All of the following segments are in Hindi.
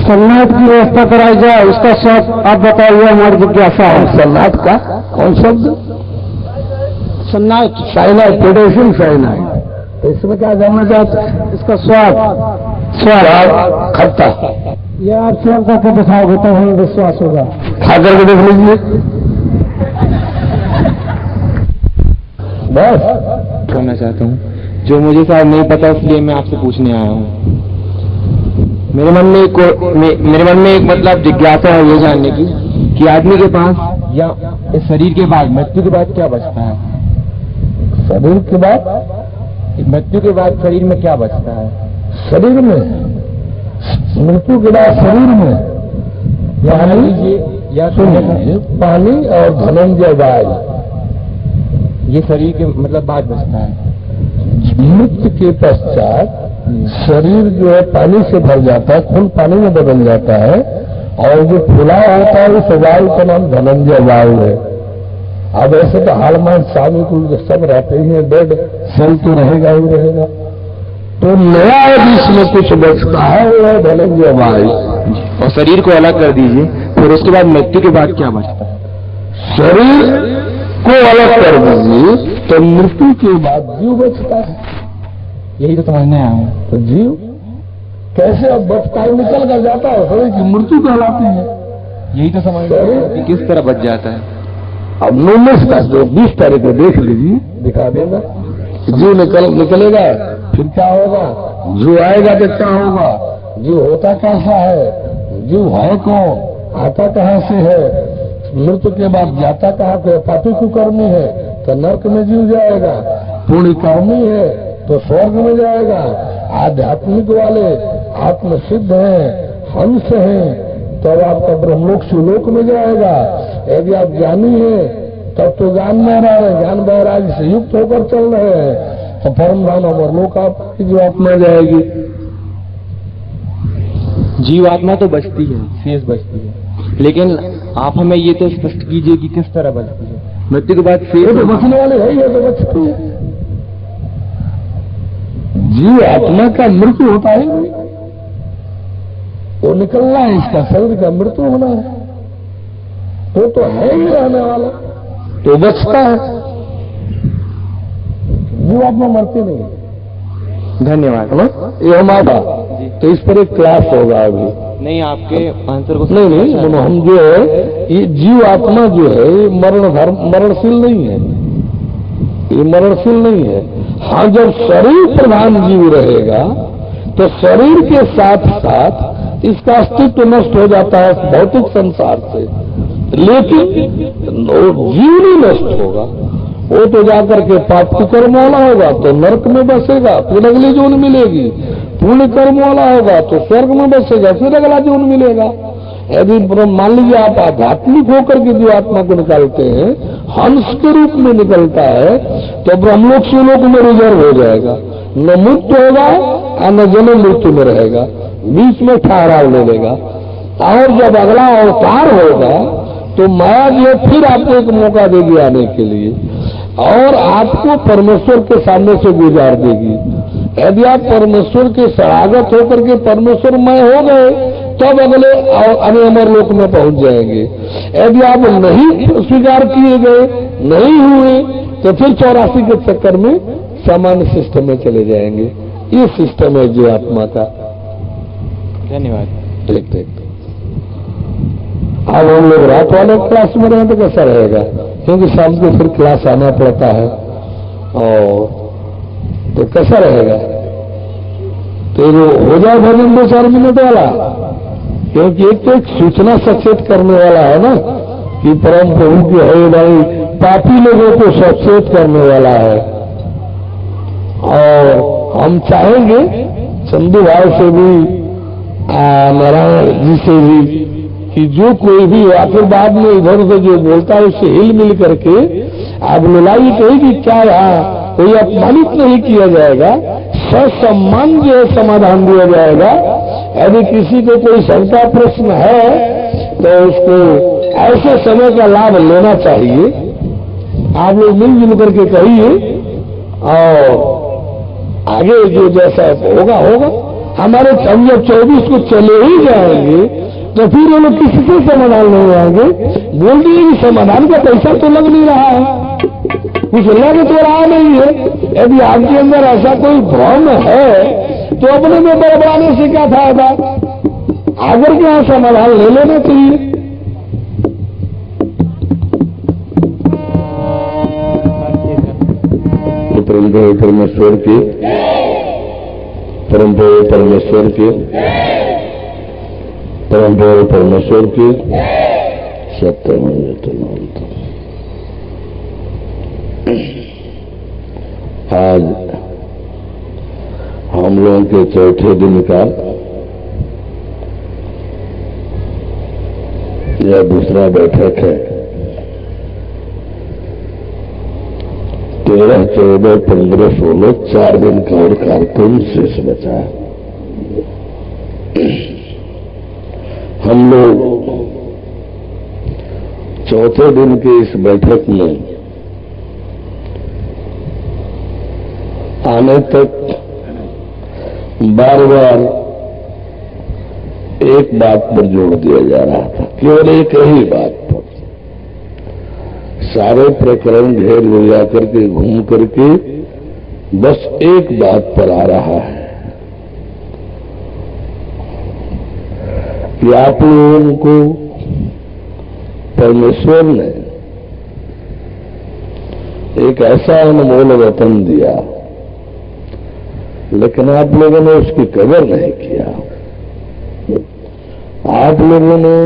सन्नाट की व्यवस्था कराई जाए, उसका शब्द आप बताइए, हमारी जिज्ञासा है। सन्नाट का कौन शब्द? सन्नाट, साइनाइड, पोटेशियम साइनाइड। इसमें क्या जानना चाहते हैं? इसका स्वाद स्वाद खट्टा। ये आप स्वयं करके दिखाओगे तो हमें विश्वास होगा। खा करके देख लीजिए। बस करना चाहता हूँ जो मुझे शायद नहीं पता, इसलिए मैं आपसे पूछने आया हूँ। मेरे मन में एक मतलब जिज्ञासा है ये जानने की कि आदमी के पास या इस शरीर के बाद, मृत्यु के बाद क्या बचता है? शरीर के बाद, मृत्यु के बाद शरीर में क्या बचता है? शरीर में, मृत्यु के बाद शरीर में पानी या सुनिए, पानी और धनंजय वायु, ये शरीर के मतलब बाद बचता है। मृत्यु के पश्चात शरीर जो है पानी से भर जाता है, खून पानी में बदल जाता है, और जो फुला होता है उस वायु का नाम धनंजय वायु है। अब ऐसे तो हालमान स्वामी को सब रहते ही हैं, डेड सेल तो रहेगा ही रहेगा। तो नया इसमें कुछ बचता है वो है धनंजय वायु। और शरीर को अलग कर दीजिए, फिर उसके बाद मृत्यु के बाद क्या बचता है? शरीर को अलग कर दीजिए तो मृत्यु के बाद जीव बचता है। यही तो समझने आया हूँ। तो जीव कैसे अब बचता है? निकल कर जाता है, शरीर की मृत्यु कहलाती है। यही तो समझ कि किस तरह बच जाता है। अब 19 का जो 20 तारीख को देख लीजिए, दिखा देगा। जीव निकलेगा, फिर क्या होगा? जीव आएगा तो क्या होगा? जीव होता कैसा है? जीव है कौन? आता कहाँ से है? मृत्यु के बाद जाता कहाँ पे? पापी कुकर्मी है तो नरक में जीव जाएगा, पुण्य कर्मी है तो स्वर्ग में जाएगा, आध्यात्मिक वाले आत्म सिद्ध हैं, हंस हैं, तब आपका ब्रह्मलोक शिवलोक में जाएगा। यदि आप ज्ञानी हैं तब तो ज्ञान में रह रहे, ज्ञान वैराग्य से युक्त होकर चल रहे हैं तो परम धाम अमरलोक आपकी जो आत्मा जाएगी। जीव आत्मा तो बचती है, शेष बचती है, लेकिन आप हमें ये तो स्पष्ट कीजिए कि किस तरह बचती है मृत्यु के बाद? शेष तो बचने वाले है, ये तो बचती है। जीव आत्मा का मृत्यु होता है नहीं, वो निकलना है, इसका शरीर का मृत्यु होना है, तो है ही रहने वाला, तो बचता है। जीव आत्मा मरती नहीं है। धन्यवाद। ये हमारा, तो इस पर एक क्लास होगा अभी। नहीं, आपके आंसर को नहीं, हम जो है ये जीव आत्मा जो है ये मरणशील नहीं है, ये मरणशील नहीं है। हाँ, जब शरीर प्रधान जीव रहेगा तो शरीर के साथ साथ इसका अस्तित्व नष्ट हो जाता है भौतिक संसार से, लेकिन वो जीव नहीं नष्ट होगा। वो तो जाकर के पाप कर्म वाला होगा तो नरक में बसेगा, फिर अगली जोन मिलेगी। पुण्य कर्म वाला होगा तो स्वर्ग में बसेगा, फिर अगला जोन मिलेगा। यदि मान लीजिए आप आध्यात्मिक होकर के जो आत्मा को निकालते हैं, हंस के रूप में निकलता है, तो ब्रह्मलोक शिवलोक में रिजर्व हो जाएगा, न मुक्त होगा और न जन्म मृत्यु में रहेगा, बीच में ठहराव ले लेगा। और जब अगला अवतार होगा तो माया जो फिर आपको एक मौका देगी आने के लिए, और आपको परमेश्वर के सामने से गुजार देगी। यदि आप परमेश्वर के शरणागत होकर के परमेश्वरमय हो गए तब अगले अमर लोक में पहुंच जाएंगे। यदि आप नहीं स्वीकार किए गए, नहीं हुए, तो फिर 84 के चक्कर में सामान्य सिस्टम में चले जाएंगे। ये सिस्टम है जो आत्मा का। धन्यवाद। ठीक। अब हम लोग रात वाले क्लास में रहें तो कैसा रहेगा? क्योंकि शाम को फिर क्लास आना पड़ता है, और तो कैसा रहेगा? तो जो हो जाए भजन 2-4 मिनट वाला, क्योंकि एक सूचना सचेत करने वाला है ना कि परम प्रभु की है भाई, पापी लोगों को सचेत करने वाला है। और हम चाहेंगे चंदू भाई से भी, नारायण जी से भी, कि जो कोई भी आखिर बाद में इधर उधर जो बोलता है उससे हिल मिल करके आप लड़ाई कहेगी क्या, यहाँ कोई अपमानित नहीं किया जाएगा, ससम्मान जो है समाधान दिया जाएगा। यदि किसी को कोई शंका प्रश्न है तो उसको ऐसे समय का लाभ लेना चाहिए। आप लोग मिलजुल करके कहिए, और आगे जो जैसा होगा हमारे हम जब 24 को चले ही जाएंगे तो फिर वो लोग किससे समाधान नहीं आएंगे? बोल दिए कि समाधान का पैसा तो लग नहीं रहा है, कुछ लग तो रहा नहीं है। यदि आपके अंदर ऐसा कोई भ्रम है तो अपने में बड़बड़ाने से क्या फायदा? आकर के यहां समाधान ले लेना चाहिए। परमदेव परमेश्वर की, परमदेव परमेश्वर की, परमदेव परमेश्वर की सत्यम। आज हम लोगों के चौथे दिन का यह दूसरा बैठक है। 13, 14, 15, 16 4 दिन का और कार्यक्रम शेष बचा है। हम लोग चौथे दिन के इस बैठक में आने तक बार बार एक बात पर जोर दिया जा रहा था, केवल एक ही बात पर। सारे प्रकरण घेर ले जाकर के घूम करके बस एक बात पर आ रहा है कि आप लोगों को परमेश्वर ने एक ऐसा अनमोल रतन दिया, लेकिन आप लोगों ने उसकी कदर नहीं किया। आप लोगों ने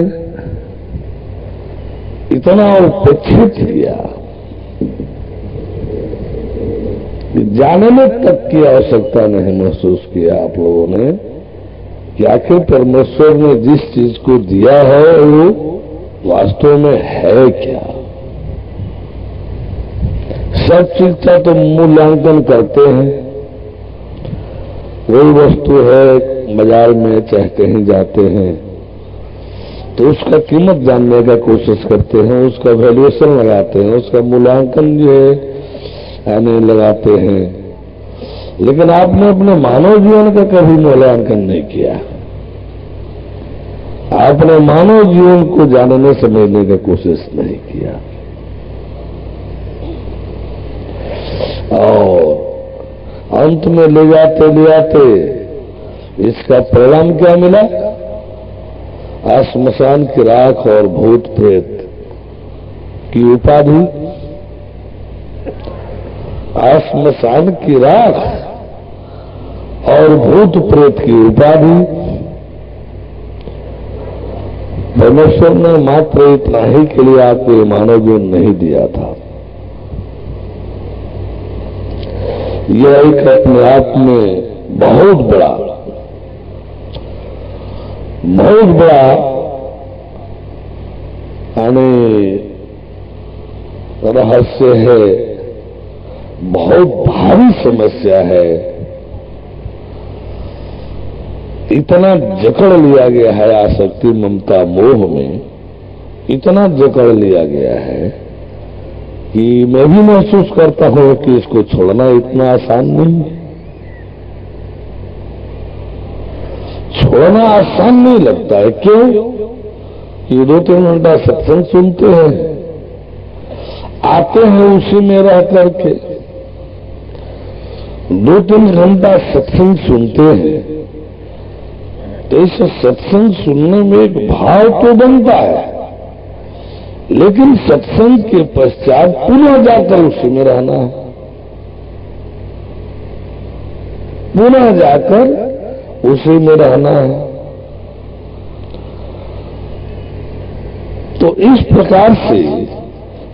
इतना उपेक्षित किया कि जानने तक की आवश्यकता नहीं महसूस किया आप लोगों ने कि आखिर परमेश्वर ने जिस चीज को दिया है वो वास्तव में है क्या। सब चीज का तो मूल्यांकन करते हैं। कोई वस्तु है बाजार में चाहे कहीं जाते हैं तो उसका कीमत जानने का कोशिश करते हैं, उसका वैल्यूएशन लगाते हैं, उसका मूल्यांकन जो है यानी लगाते हैं। लेकिन आपने अपने मानव जीवन का कभी मूल्यांकन नहीं किया। आपने मानव जीवन को जानने समझने की कोशिश नहीं किया। और अंत में ले जाते इसका परिणाम क्या मिला? श्मशान की राख और भूत प्रेत की उपाधि। श्मशान की राख और भूत प्रेत की उपाधि। परमेश्वर ने मात्र इतना ही के लिए आपको ये मानव जीवन नहीं दिया था। यह एक अपने आप में बहुत बड़ा यानी रहस्य है, बहुत भारी समस्या है। इतना जकड़ लिया गया है आसक्ति ममता मोह में, इतना जकड़ लिया गया है कि मैं भी महसूस करता हूं कि इसको छोड़ना इतना आसान नहीं है। छोड़ना आसान नहीं लगता है। क्यों? कि 2-3 घंटा सत्संग सुनते हैं, आते हैं उसी में रह करके 2-3 घंटा सत्संग सुनते हैं तो इस सत्संग सुनने में एक भाव तो बनता है, लेकिन सत्संग के पश्चात पुनः जाकर उसी में रहना है, पुनः जाकर उसी में रहना है। तो इस प्रकार से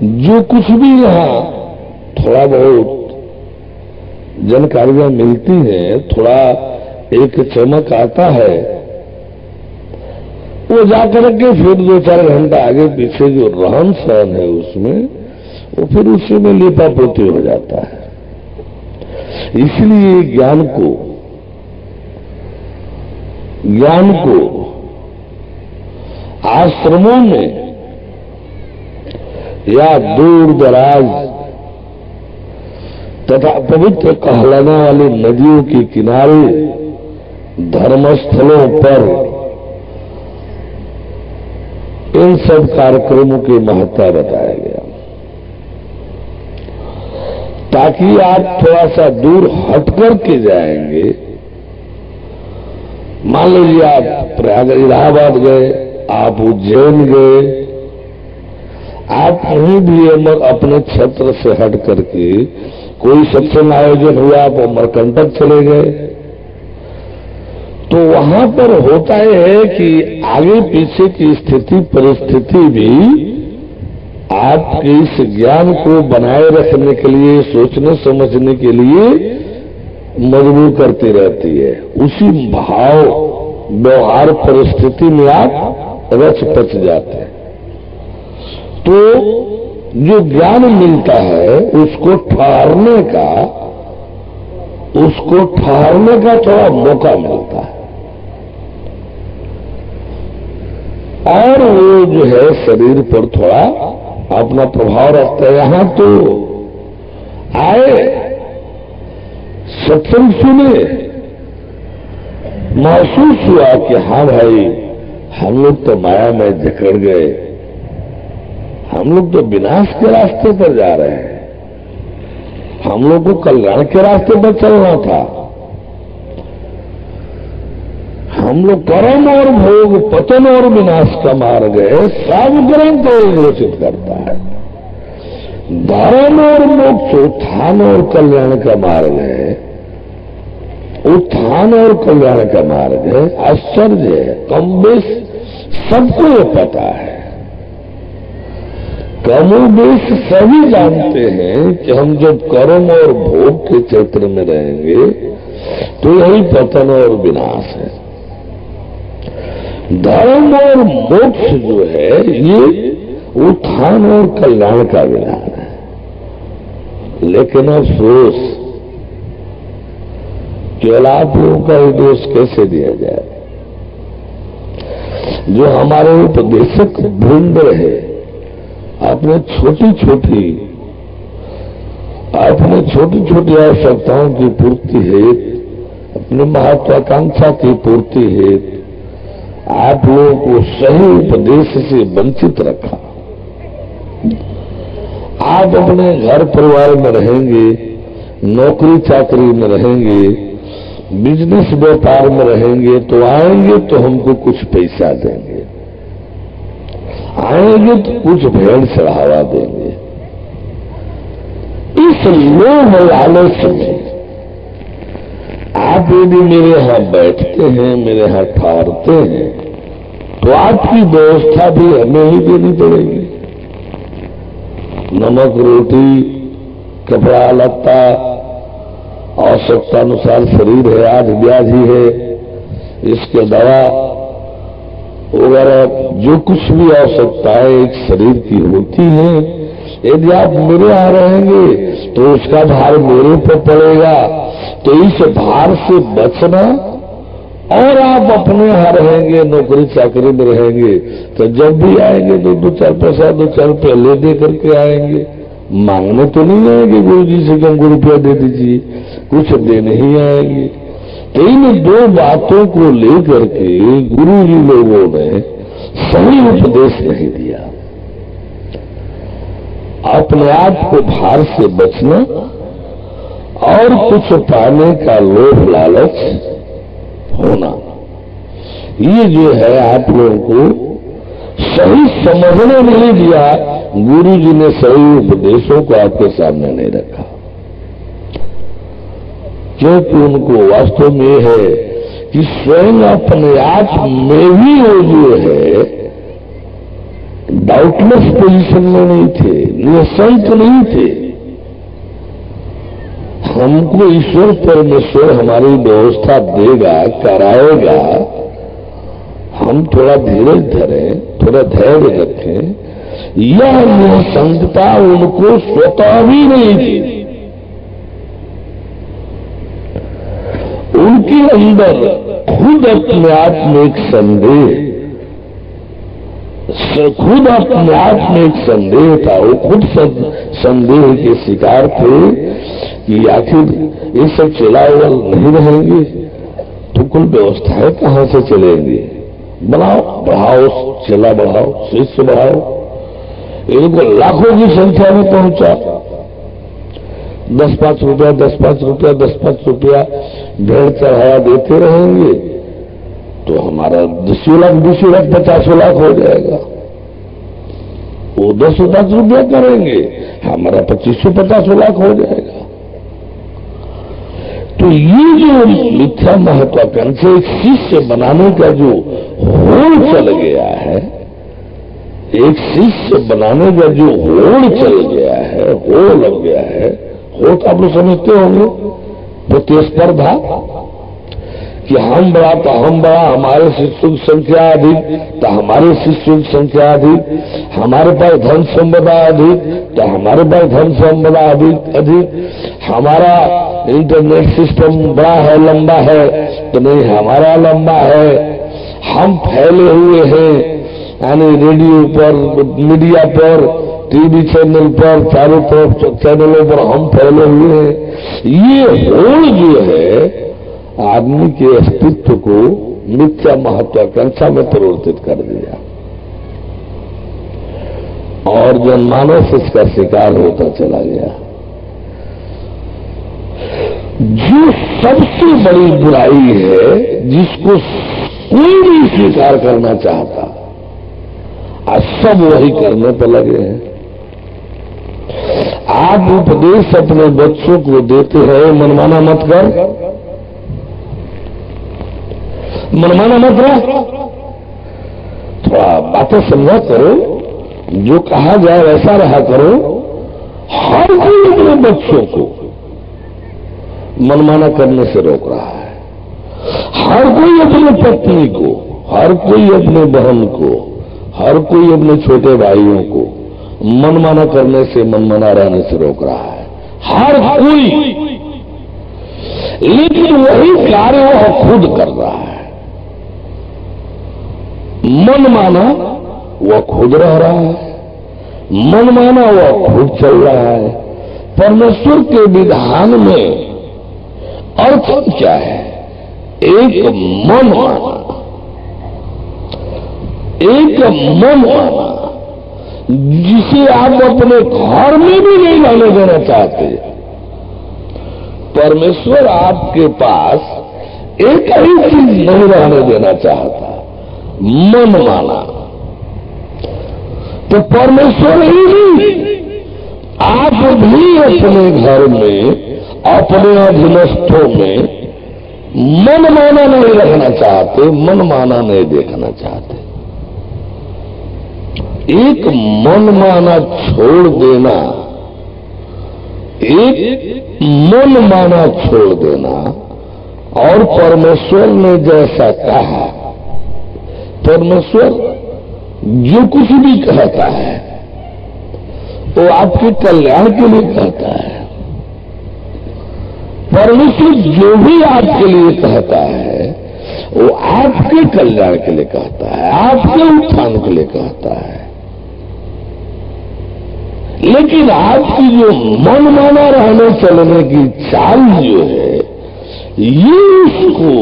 जो कुछ भी यहां थोड़ा बहुत जानकारियां मिलती हैं, थोड़ा एक चमक आता है, वो जाकर के फिर 2-4 घंटा आगे पीछे जो रहन सहन है उसमें वो फिर उसी में लिपापोती हो जाता है। इसलिए ज्ञान को आश्रमों में या दूर दराज तथा पवित्र कहलाने वाली नदियों के किनारे धर्मस्थलों पर इन सब कार्यक्रमों की महत्ता बताया गया, ताकि आप थोड़ा सा दूर हट करके जाएंगे। मान लीजिए आप प्रयाग इलाहाबाद गए, आप उज्जैन गए, आप कहीं भी अपने क्षेत्र से हट करके कोई सत्संग आयोजन हुआ, आप अमरकंटक चले गए, तो वहां पर होता है कि आगे पीछे की स्थिति परिस्थिति भी आपके इस ज्ञान को बनाए रखने के लिए, सोचने समझने के लिए मजबूर करती रहती है। उसी भाव व्यवहार परिस्थिति में आप रच पच जाते हैं। तो जो ज्ञान मिलता है उसको ठहरने का थोड़ा मौका मिलता है, और वो जो है शरीर पर थोड़ा अपना प्रभाव रखता है। यहां तो आए, सत्संग सुने, महसूस हुआ कि हाँ भाई, हम लोग तो माया में जकड़ गए, हम लोग तो विनाश के रास्ते पर जा रहे हैं, हम लोग को कल्याण के रास्ते पर चलना था। हम लोग कर्म और भोग, पतन और विनाश का मार्ग है, सब ग्रंथ घोषित करता है। धर्म और मोक्ष उत्थान और कल्याण का मार्ग है, उत्थान और कल्याण का मार्ग है। आश्चर्य है, कम बेश सबको ये पता है, कमोबेश सभी जानते हैं कि हम जब कर्म और भोग के क्षेत्र में रहेंगे तो यही पतन और विनाश है। धर्म और मोक्ष जो है ये उत्थान और कल्याण का विधान है। लेकिन अफसोस, केवल आप लोगों का ही दोष कैसे दिया जाए। जो हमारे उपदेशक वृंद है, अपने छोटी छोटी आवश्यकताओं की पूर्ति हेतु, अपनी महत्वाकांक्षा की पूर्ति हेतु आप लोगों को सही उपदेश से वंचित रखा। आप अपने घर परिवार में रहेंगे, नौकरी चाकरी में रहेंगे, बिजनेस व्यापार में रहेंगे, तो आएंगे तो हमको कुछ पैसा देंगे, आएंगे तो कुछ भेड़ चढ़ावा देंगे। इस लोभ लालच में आप यदि मेरे यहां बैठते हैं, मेरे यहां ठहरते हैं, तो आपकी व्यवस्था भी हमें ही देनी पड़ेगी। नमक रोटी, कपड़ा लत्ता, आवश्यकता अनुसार शरीर है, आज व्याधि है, इसके दवा वगैरह जो कुछ भी आवश्यकताएं एक शरीर की होती है, यदि आप मेरे यहां रहेंगे तो उसका भार मेरे पर पड़ेगा। तो इस भार से बचना, और आप अपने यहां रहेंगे, नौकरी चाकरी में रहेंगे, तो जब भी आएंगे तो दो चार रुपये ले दे करके आएंगे, मांगने तो नहीं आएंगे गुरु जी से कि हमको रुपया दे दीजिए, कुछ देने ही आएंगे। तो इन दो बातों को लेकर के गुरु जी लोगों ने सही उपदेश नहीं दिया। अपने आप को भार से बचना और कुछ पाने का लोभ लालच होना, ये जो है आप लोगों को सही समझने नहीं दिया। गुरु जी ने सही उपदेशों को आपके सामने नहीं रखा, क्योंकि उनको वास्तव में यह है कि स्वयं अपने आप में भी वो जो है डाउटलेस पोजीशन में नहीं थे, निःशंक नहीं थे। हमको ईश्वर परमेश्वर हमारी व्यवस्था देगा, कराएगा, हम थोड़ा धीरज धरें, थोड़ा धैर्य रखें, यह निःशंकता उनको स्वतः भी नहीं थी। उनके अंदर खुद अपने आप में एक संदेह, खुद अपने आप में एक संदेह था। वो खुद संदेह के शिकार थे कि आखिर ये सब चलावल नहीं रहेंगे, तो कुल व्यवस्थाएं कहां से चलेंगी? बनाओ, बढ़ाओ, चला बढ़ाओ, शिष्य बढ़ाओ, इनको लाखों की संख्या में पहुंचा। 10-5 रुपया 10-5 रुपया 10-5 रुपया भेड़ चढ़ाया देते रहेंगे तो हमारा 10 लाख 20 लाख 50 लाख हो जाएगा। वो 10-5 रुपया करेंगे, हमारा 25-50 लाख हो जाएगा। तो ये जो मिथ्या महत्वाकांक्षा एक शिष्य बनाने का जो होड़ चल गया है, एक शिष्य बनाने का जो होड़ चल गया है, होड़ लग गया है, होड़ तो आप लोग समझते होंगे, प्रतिस्पर्धा कि हम बड़ा तो हम बड़ा, हमारे शिष्यों की संख्या अधिक तो हमारे शिष्यों की संख्या अधिक, हमारे पास धन संपदा अधिक तो हमारे पास धन संपदा अधिक, हमारा इंटरनेट सिस्टम बड़ा है लंबा है तो नहीं हमारा लंबा है, हम फैले हुए हैं यानी रेडियो पर, मीडिया पर, टीवी चैनल पर, चारों तरफ चैनलों पर हम फैले हुए हैं। ये होड़ जो है आदमी के अस्तित्व को मिथ्या महत्वाकांक्षा में परिवर्तित कर दिया और जनमानस इसका शिकार होता चला गया। जो सबसे बड़ी बुराई है जिसको कोई नहीं स्वीकार करना चाहता, आज सब वही करने पर लगे हैं। आप उपदेश अपने बच्चों को देते हैं, मनमाना मत कर, मनमाना मत रहो, थोड़ा बातें समझा करो, जो कहा जाए वैसा रहा करो। हर कोई अपने बच्चों को मनमाना करने से रोक रहा है, हर कोई अपने पत्नी को, हर कोई अपने बहन को, हर कोई अपने छोटे भाइयों को मनमाना करने से, मनमाना रहने से रोक रहा है, हर कोई। लेकिन वही कार्य वह खुद कर रहा है। मनमाना वह खुद रह रहा है, मनमाना वह खुद चल रहा है। परमेश्वर के विधान में अर्थ क्या है? एक मन माना, एक मन माना जिसे आप अपने घर में भी नहीं लाने देना चाहते। परमेश्वर आपके पास एक ही चीज नहीं रहने देना चाहता, मन माना। तो परमेश्वर ही नहीं, आप भी अपने घर में, अपने अधीनस्थों में मन माना नहीं रखना चाहते, मन माना नहीं देखना चाहते। एक मन माना छोड़ देना, एक मन माना छोड़ देना और परमेश्वर ने जैसा कहा, परमेश्वर जो कुछ भी कहता है वो आपके कल्याण के लिए कहता है। परमेश्वर जो भी आपके लिए कहता है वो आपके कल्याण के लिए कहता है, आपके उत्थान के लिए कहता है। लेकिन आपकी जो मन माना रहने चलने की चाल जो है, ये उसको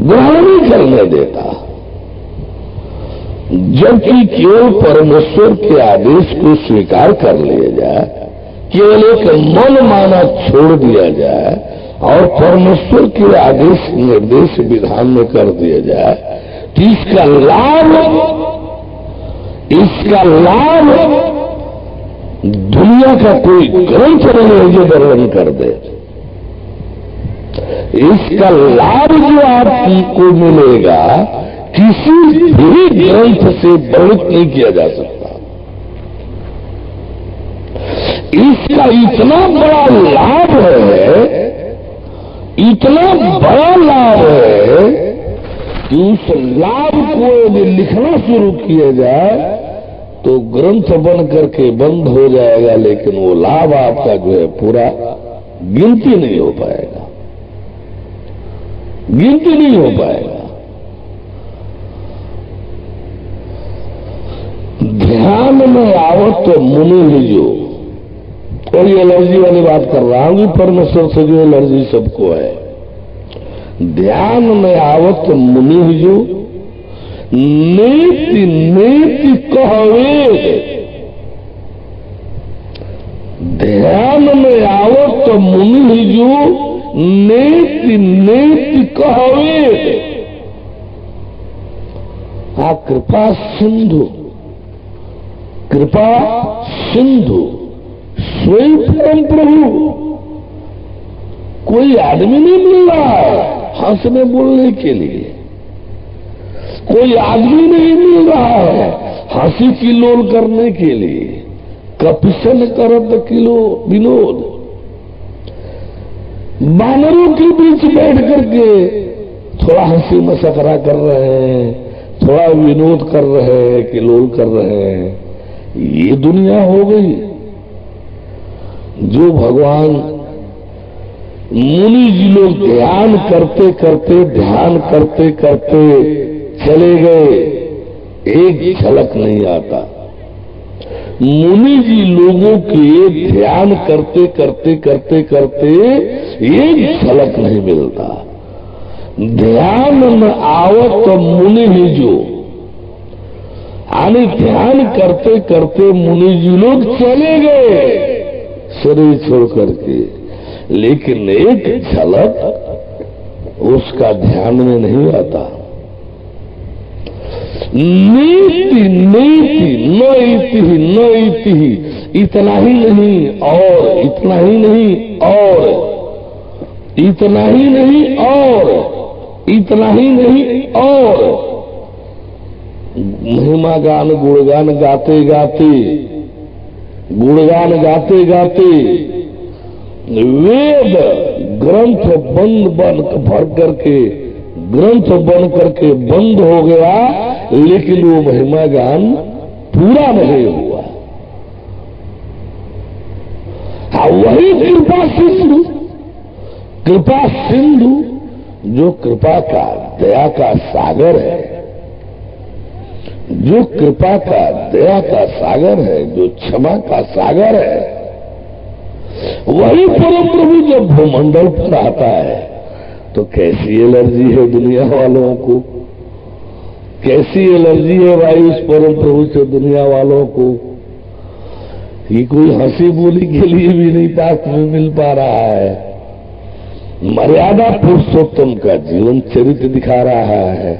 ग्रहण नहीं करने देता। जबकि केवल परमेश्वर के आदेश को स्वीकार कर लिया जाए, केवल एक मन माना छोड़ दिया जाए और परमेश्वर के आदेश निर्देश विधान में कर दिया जाए, तो इसका लाभ दुनिया का कोई ग्रंथ नहीं है जो वर्णन कर दे। इसका लाभ जो आपको मिलेगा किसी भी ग्रंथ से वर्णित नहीं किया जा सकता। इसका इतना बड़ा लाभ है, इतना बड़ा लाभ है कि उस लाभ को यदि लिखना शुरू किया जाए तो ग्रंथ बन करके बंद हो जाएगा, लेकिन वो लाभ आपका जो है पूरा गिनती नहीं हो पाएगा, गिनती नहीं हो पाएगा। ध्यान में आवत तो मुनि लीजो, और ये एलर्जी वाली बात कर रहा हूं, परमेश्वर से जो एलर्जी सबको है। ध्यान में आवत मुनि जो नेति नेति कहवे। ध्यान में आवत मुनि जो नेति नेति कहवे। आ कृपा सिंधु, कृपा सिंधु स्वयं परम प्रभु। कोई आदमी नहीं मिल रहा है हंसने बोलने के लिए, कोई आदमी नहीं मिल रहा है हंसी किलोल करने के लिए। कपिशन करत किलो विनोद, बानरों के बीच बैठ करके थोड़ा हंसी मसखरा कर रहे हैं, थोड़ा विनोद कर रहे हैं, किलोल कर रहे हैं। ये दुनिया हो गई। जो भगवान मुनि जी लोग ध्यान करते करते ध्यान करते करते चले गए, एक झलक नहीं आता। मुनि जी लोगों के ध्यान करते करते करते करते एक झलक नहीं मिलता। ध्यान में आवत मुनि ही जो आने ध्यान करते करते मुनि जी लोग चले गए शरीर छोड़ करके, लेकिन एक झलक उसका ध्यान में नहीं आता। नीति नीति न इति न इति, इतना ही नहीं और इतना ही नहीं और इतना ही नहीं और इतना ही नहीं और महिमा गान गुणगान गाते गाते, गुणगान गाते गाते वेद ग्रंथ बंद भर करके ग्रंथ बन करके बंद हो गया, लेकिन वो महिमा गान पूरा नहीं हुआ। हाँ, वही कृपा सिंधु, कृपा सिंधु जो कृपा का दया का सागर है, जो कृपा का दया का सागर है, जो क्षमा का सागर है, वही परम प्रभु जब भूमंडल पर आता है तो कैसी एलर्जी है दुनिया वालों को, कैसी एलर्जी है भाई उस परम प्रभु से दुनिया वालों को। ये कोई हंसी बोली के लिए भी नहीं पास में मिल पा रहा है। मर्यादा पुरुषोत्तम का जीवन चरित्र दिखा रहा है।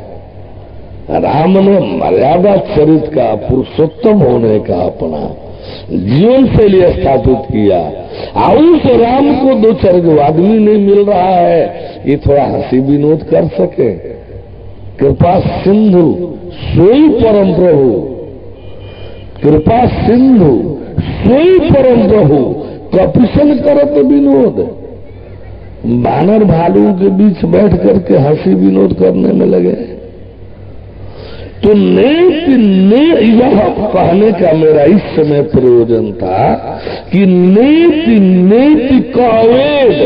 राम ने मर्यादा चरित्र का पुरुषोत्तम होने का अपना जीवन शैली स्थापित किया। उस राम को दो चार जो आदमी नहीं मिल रहा है, ये थोड़ा हंसी विनोद कर सके। कृपा सिंधु सोई परम प्रभु, कृपा सिंधु सोई परम प्रभु, कपिशन करत विनोद। बानर भालू के बीच बैठ करके हंसी विनोद करने में लगे। तो यह कहने का मेरा इस समय प्रयोजन था कि नेति नेति कहवेद।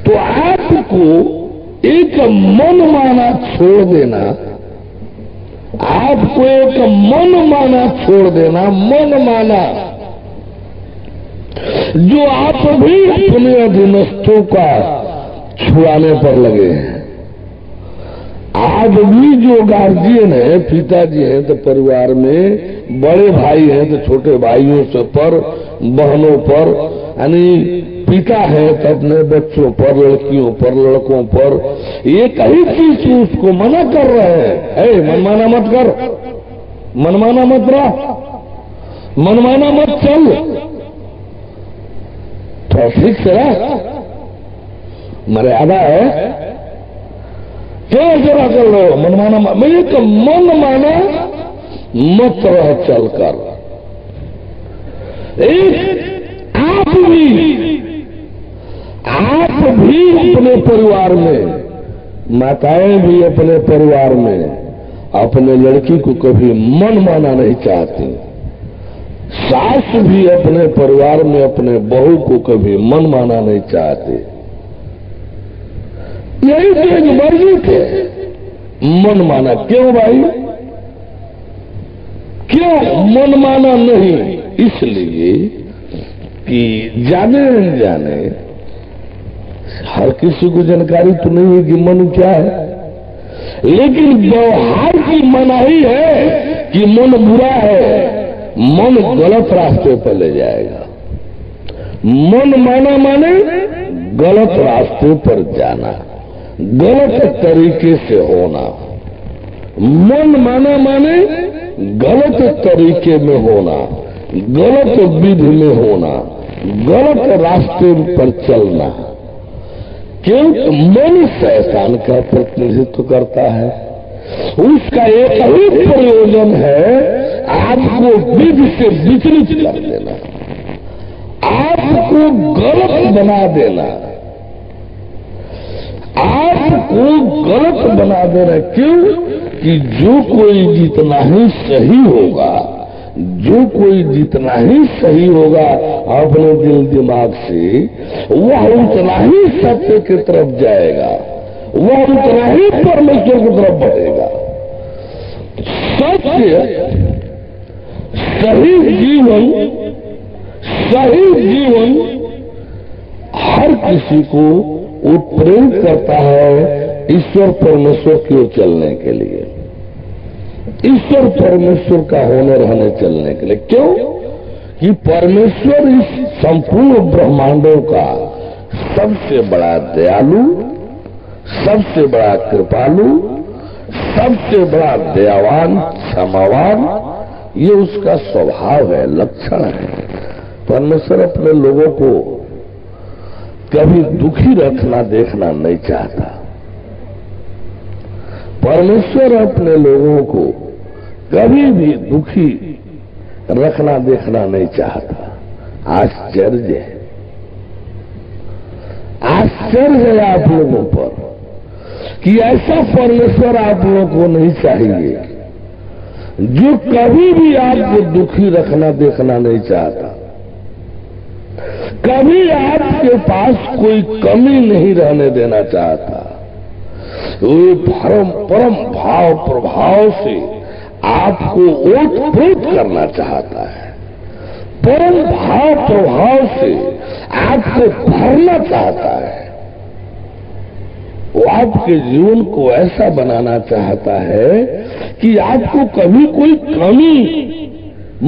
तो आपको एक मन माना छोड़ देना, आपको एक मन माना छोड़ देना, मन माना जो आप भी अपने अधीनस्थों का छुड़ाने पर लगे हैं। आज भी जो गार्जियन है, पिताजी हैं तो परिवार में, बड़े भाई हैं तो छोटे भाइयों से पर, बहनों पर, यानी पिता है तो अपने बच्चों पर, लड़कियों पर, लड़कों पर, ये कई चीज उसको मना कर रहे हैं। मनमाना मत कर, मनमाना मत रह, मनमाना मत चल, तो ठीक से रह, मर्यादा है। क्या जरा कर रहे हो मनमाना? मेरे तो मन माना मत रह चल कर। एक आप भी अपने परिवार में, माताएं भी अपने परिवार में अपने लड़की को कभी मन माना नहीं चाहती। सास भी अपने परिवार में अपने बहू को कभी मन माना नहीं चाहती। यही तो एक मर्जी थे, मन माना। क्यों भाई, क्यों मन माना नहीं? इसलिए कि जाने न जाने हर किसी को जानकारी तो नहीं है कि मन क्या है, लेकिन व्यवहार की मनाही है कि मन बुरा है, मन गलत रास्ते पर ले जाएगा। मन माने गलत रास्ते पर जाना, गलत तरीके से होना। मन माने गलत तरीके में होना, गलत विधि में होना, गलत रास्ते पर चलना। क्योंकि मन शैतान का प्रतिनिधित्व करता है। उसका एक ही प्रयोजन है आपको विधि से विचलित कर देना, आपको गलत बना देना, आपको गलत बना देना। क्यों कि जो कोई जितना ही सही होगा, जो कोई जितना ही सही होगा अपने दिल दिमाग से, वह उतना ही सत्य की तरफ जाएगा, वह उतना ही परमेश्वर की तरफ बढ़ेगा। सत्य, सही जीवन, सही जीवन हर किसी को उत्प्रेरित करता है ईश्वर परमेश्वर की ओर चलने के लिए, ईश्वर परमेश्वर का होने रहने चलने के लिए। क्यों कि परमेश्वर इस संपूर्ण ब्रह्मांडों का सबसे बड़ा दयालु, सबसे बड़ा कृपालु, सबसे बड़ा दयावान, क्षमावान, ये उसका स्वभाव है, लक्षण है। परमेश्वर अपने लोगों को कभी दुखी रखना देखना नहीं चाहता। परमेश्वर अपने लोगों को कभी भी दुखी रखना देखना नहीं चाहता। आश्चर्य है, आश्चर्य है आप लोगों पर कि ऐसा परमेश्वर आप लोगों को नहीं चाहिए जो कभी भी आपको दुखी रखना देखना नहीं चाहता। कभी आपके पास कोई कमी नहीं रहने देना चाहता। वो परम भाव प्रभाव से आपको ओतप्रोत करना चाहता है, परम भाव प्रभाव से आपको भरना चाहता है। वो आपके जीवन को ऐसा बनाना चाहता है कि आपको कभी कोई कमी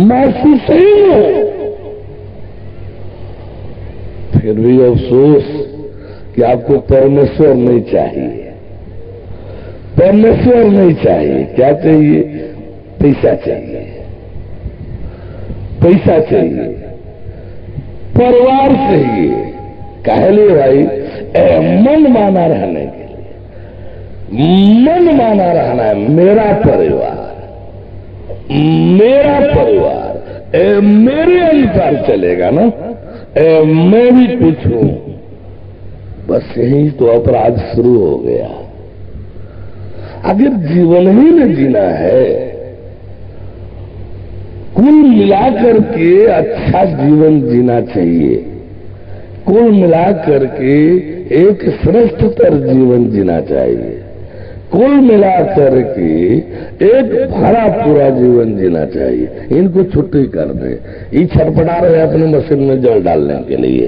महसूस ही न हो। फिर भी अफसोस कि आपको परमेश्वर नहीं चाहिए, परमेश्वर नहीं चाहिए। क्या चाहिए? पैसा चाहिए, पैसा चाहिए, परिवार चाहिए। कह लिए भाई मन माना रहने के लिए, मन माना रहना है। मेरा परिवार, मेरा परिवार मेरे अनुसार चलेगा ना, मैं भी कुछ हूं। बस यही तो अपराध शुरू हो गया। अगर जीवन ही न जीना है, कुल मिलाकर के अच्छा जीवन जीना चाहिए, कुल मिलाकर के एक श्रेष्ठतर जीवन जीना चाहिए, कुल मिलाकर के एक भरा पूरा जीवन जीना चाहिए। इनको छुट्टी कर दे। ये छटपटा रहे अपने मशीन में जल डालने के लिए,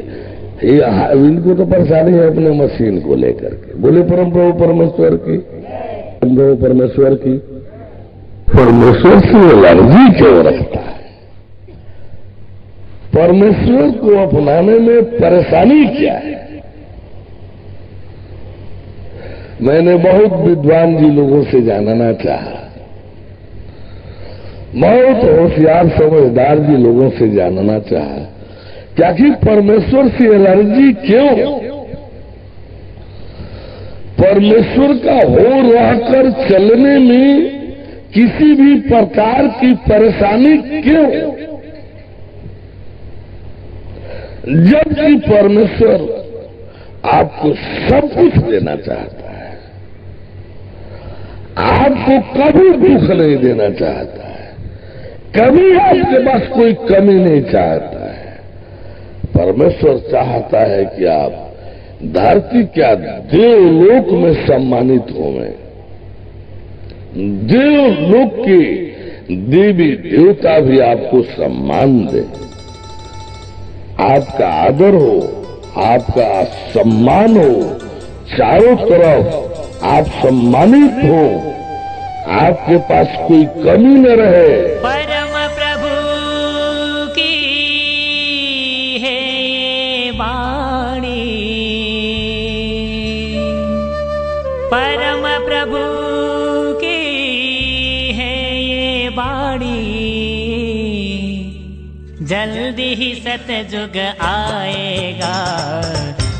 इनको तो परेशानी है अपने मशीन को लेकर के। बोले परम प्रभु परमेश्वर की, प्रभु परमेश्वर की, परमेश्वर से एलर्जी क्यों रखता है? परमेश्वर को अपनाने में परेशानी क्या है? मैंने बहुत विद्वान जी लोगों से जानना चाहा, बहुत होशियार समझदार जी लोगों से जानना चाहा कि आखिर परमेश्वर से एलर्जी क्यों? परमेश्वर का हो रहकर चलने में किसी भी प्रकार की परेशानी क्यों? जबकि परमेश्वर आपको सब कुछ देना चाहता है, आपको कभी दुख नहीं देना चाहता है, कभी आपके पास कोई कमी नहीं चाहता है। परमेश्वर चाहता है कि आप धरती क्या देवलोक में सम्मानित होंगे, देवलोक के देवी देवता भी आपको सम्मान दे, आपका आदर हो, आपका सम्मान हो, चारों तरफ आप सम्मानित हो, आपके पास कोई कमी न रहे। परम प्रभु की है ये वाणी, परम प्रभु की है ये वाणी, जल्दी ही सतयुग आएगा,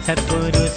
सतपुरुष